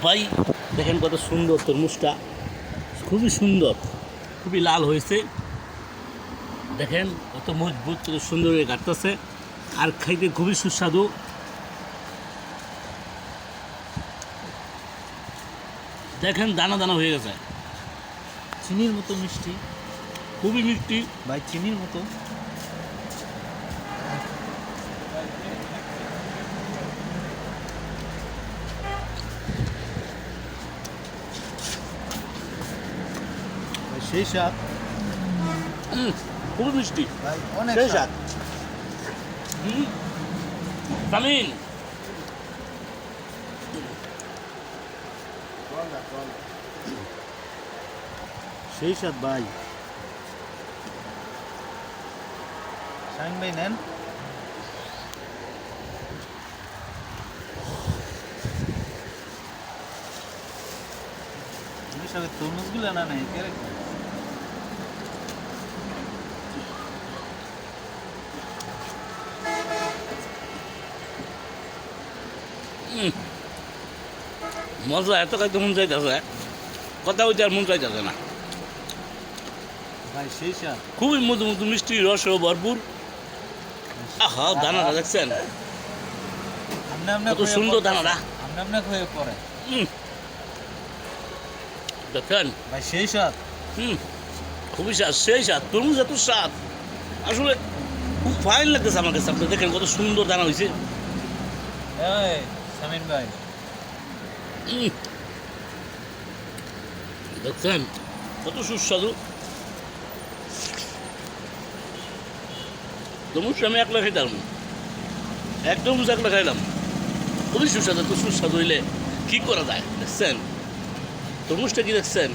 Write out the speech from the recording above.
ভাই দেখেন কত সুন্দর তরমুজটা, খুবই সুন্দর, খুবই লাল হয়েছে। দেখেন কত মজবুত, কত সুন্দর হয়ে কাটতেছে, আর খাইতে খুবই সুস্বাদু। দেখেন দানা দানা হয়ে গেছে, চিনির মতো মিষ্টি খুবই মিষ্টি। ভাই, চিনির মতো। ভাই সেই স্বাদ খুবই মিষ্টি, ভাই, অনেক সেই স্বাদ। স্বাদ। তামিন সেই স্বাদ ভাই। শাহিন ভাই নেন। সবাই তরমুজগুলো না নেই কে রেখে? মজা এত খাইতে মন চাইতেছে, কথা হইতে আর মন চাইতেছে না। ভাই সেই স্বাদ। খুবই মধু মধু মিষ্টি, রসও ভরপুর। আহা দানাটা দেখছেন আমনে আমনে কত সুন্দর দানাটা। আমনে আমনে হয়ে পড়ে। দেখেন ভাই সেই স্বাদ। খুবই স্বাদ, সেই স্বাদ। তরমুজ এত স্বাদ, আসলে খুব ফাইন লাগতেছে আমার কাছে। আপনি দেখেন কত সুন্দর দানা হয়েছে। এই শামিন ভাই, দেখছেন কত সুস্বাদু। তরমুজ আমি একলা খাইতাম, এক তরমুজ একলা খাইলাম, খুবই সুস্বাদু। এত সুস্বাদু হইলে কি করা যায়? দেখছেন তরমুজটা কি দেখছেন?